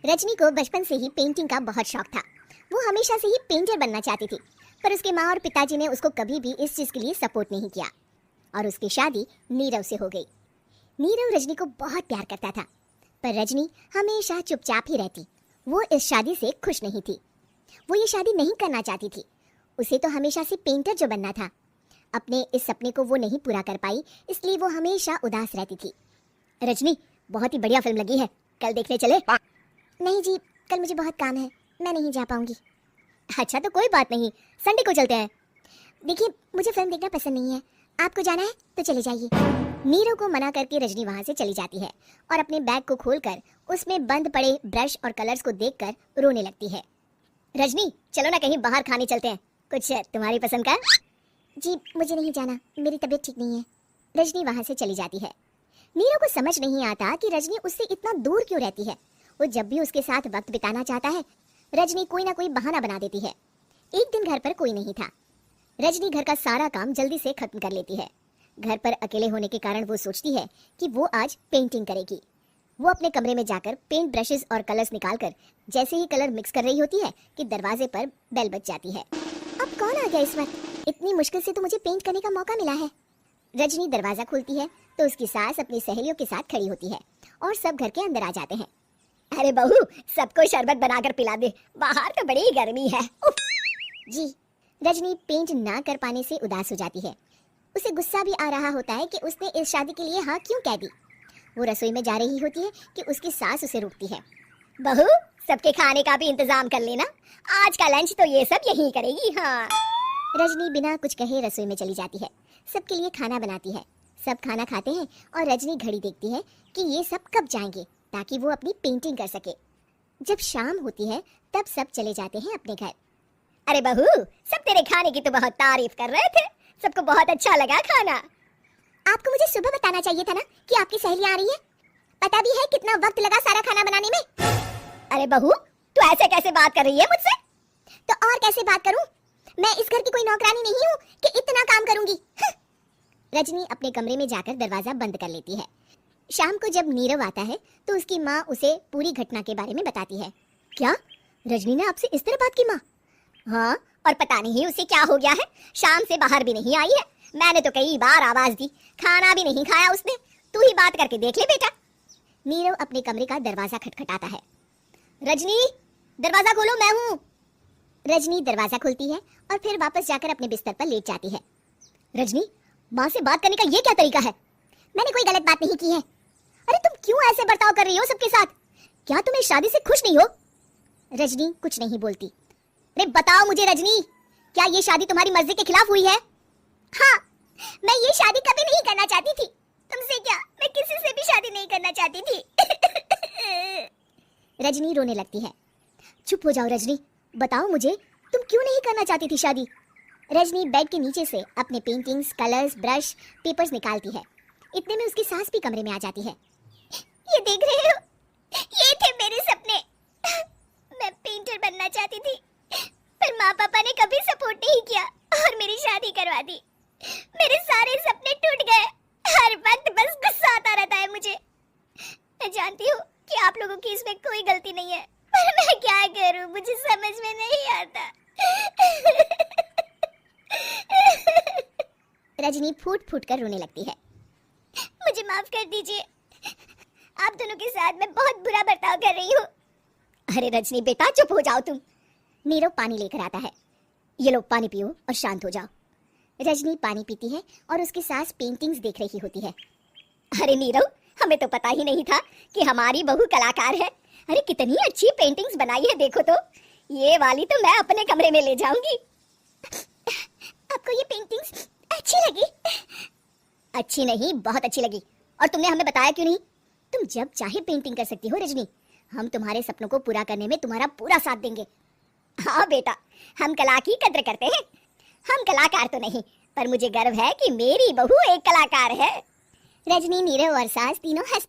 रजनी को बचपन से ही पेंटिंग का बहुत शौक था। वो हमेशा से ही पेंटर बनना चाहती थी, पर उसके माँ और पिताजी ने उसको कभी भी इस चीज़ के लिए सपोर्ट नहीं किया और उसकी शादी नीरव से हो गई। नीरव रजनी को बहुत प्यार करता था, पर रजनी हमेशा चुपचाप ही रहती। वो इस शादी से खुश नहीं थी। वो ये शादी नहीं करना चाहती थी। उसे तो हमेशा से पेंटर जो बनना था। अपने इस सपने को वो नहीं पूरा कर पाई, इसलिए वो हमेशा उदास रहती थी। रजनी, बहुत ही बढ़िया फिल्म लगी है, कल देखने चले? नहीं जी, कल मुझे बहुत काम है, मैं नहीं जा पाऊंगी। अच्छा तो कोई बात नहीं, संडे को चलते हैं। देखिए, मुझे फिल्म देखना पसंद नहीं है, आपको जाना है तो चले जाइए। नीरव को मना करके रजनी वहां से चली जाती है और अपने बैग को खोलकर उसमें बंद पड़े ब्रश और कलर्स को देखकर रोने लगती है। रजनी, चलो ना कहीं बाहर खाने चलते हैं, कुछ तुम्हारी पसंद का। जी मुझे नहीं जाना, मेरी तबीयत ठीक नहीं है। रजनी वहां से चली जाती है। नीरव को समझ नहीं आता कि रजनी उससे इतना दूर क्यों रहती है। वो जब भी उसके साथ वक्त बिताना चाहता है, रजनी कोई ना कोई बहाना बना देती है। एक दिन घर पर कोई नहीं था। रजनी घर का सारा काम जल्दी से खत्म कर लेती है। घर पर अकेले होने के कारण वो सोचती है कि वो आज पेंटिंग करेगी। वो अपने कमरे में जाकर पेंट ब्रशेस और कलर्स निकालकर जैसे ही कलर मिक्स कर रही होती है कि दरवाजे पर बेल बज जाती है। अब कौन आ गया इस वक्त? इतनी मुश्किल से तो मुझे पेंट करने का मौका मिला है। रजनी दरवाजा खोलती है तो उसकी सास अपनी सहेलियों के साथ खड़ी होती है और सब घर के अंदर आ जाते हैं। अरे बहू, सबको शरबत बनाकर पिला दे, बाहर तो बड़ी गर्मी है। उफ। जी। रजनी पेंट ना कर पाने से उदास हो जाती है। उसे गुस्सा भी आ रहा होता है कि उसने इस शादी के लिए हाँ क्यों कह दी। वो रसोई में जा रही होती है कि उसकी सास उसे रोकती है। बहू, सबके खाने का भी इंतजाम कर लेना, आज का लंच तो ये सब यही करेगी। हाँ। रजनी बिना कुछ कहे रसोई में चली जाती है। सबके लिए खाना बनाती है। सब खाना खाते हैं और रजनी घड़ी देखती है कि ये सब कब जाएंगे ताकि वो अपनी पेंटिंग कर सके। जब शाम होती है तब सब चले जाते हैं अपने घर। अरे बहू, सब तेरे खाने की तो बहुत तारीफ कर रहे थे, सबको बहुत अच्छा लगा खाना। आपको मुझे सुबह बताना चाहिए था ना कि आपकी सहेली आ रही है। पता भी है कितना वक्त लगा सारा खाना बनाने में। अरे बहू, तू ऐसे कैसे बात कर रही है मुझसे? तो और कैसे बात करूं? मैं इस घर की कोई नौकरानी नहीं हूँ कि इतना काम करूंगी। रजनी अपने कमरे में जाकर दरवाजा बंद कर लेती है। शाम को जब नीरव आता है तो उसकी माँ उसे पूरी घटना के बारे में बताती है। क्या रजनी ने आपसे इस तरह बात की माँ? हाँ, और पता नहीं उसे क्या हो गया है, शाम से बाहर भी नहीं आई है। मैंने तो कई बार आवाज दी, खाना भी नहीं खाया उसने। तू ही बात करके देख ले बेटा। नीरव अपने कमरे का दरवाजा खटखटाता है। रजनी, दरवाजा खोलो, मैं हूँ। रजनी दरवाजा खोलती है और फिर वापस जाकर अपने बिस्तर पर लेट जाती है। रजनी, माँ से बात करने का ये क्या तरीका है? मैंने कोई गलत बात नहीं की है। अरे तुम क्यों ऐसे बर्ताव कर रही हो सबके साथ? क्या तुम इस शादी से खुश नहीं हो? रजनी कुछ नहीं बोलती। अरे बताओ मुझे रजनी, क्या ये शादी तुम्हारी मर्जी के खिलाफ हुई है? हाँ, मैं ये शादी कभी नहीं करना चाहती थी। तुमसे क्या, मैं किसी से भी शादी नहीं करना चाहती थी। रजनी रोने लगती है। चुप हो जाओ रजनी, बताओ मुझे तुम क्यों नहीं करना चाहती थी शादी? रजनी बेड के नीचे से अपने पेंटिंग्स, कलर्स, ब्रश, पेपर्स निकालती है। इतने में उसकी सास भी कमरे में आ जाती है। ये देख रहे हो, ये थे मेरे सपने। मैं पेंटर बनना चाहती थी, पर माँ पापा ने कभी सपोर्ट नहीं किया और मेरी शादी करवा दी। मेरे सारे सपने टूट गए। हर वक्त बस गुस्सा आता रहता है मुझे। मैं जानती हूँ कि आप लोगों की इसमें कोई गलती नहीं है, पर मैं क्या करूँ, मुझे समझ में नहीं आता। रजनी फूट फूट कर रोने लगती है। मुझे माफ कर दीजिए, आप दोनों के साथ मैं बहुत बुरा बर्ताव कर रही हूँ। अरे रजनी बेटा, चुप हो जाओ तुम। नीरव पानी लेकर आता है। ये लो पानी पियो और शांत हो जाओ। रजनी पानी पीती है और उसकी सास पेंटिंग्स देख रही होती है। अरे नीरव, हमें तो पता ही नहीं था कि हमारी बहू कलाकार है। अरे कितनी अच्छी पेंटिंग्स बनाई है, देखो तो। ये वाली तो मैं अपने कमरे में ले जाऊंगी। आपको ये पेंटिंग्स अच्छी लगी? अच्छी नहीं, बहुत अच्छी लगी। और तुमने हमें बताया क्यों नहीं? तुम जब चाहे पेंटिंग कर सकती हो रजनी। हम तुम्हारे सपनों को पूरा करने में तुम्हारा पूरा साथ देंगे। हाँ बेटा, हम कला की कद्र करते हैं। हम कलाकार तो नहीं, पर मुझे गर्व है कि मेरी बहू एक कलाकार है। रजनी, नीरव और सास तीनों हंस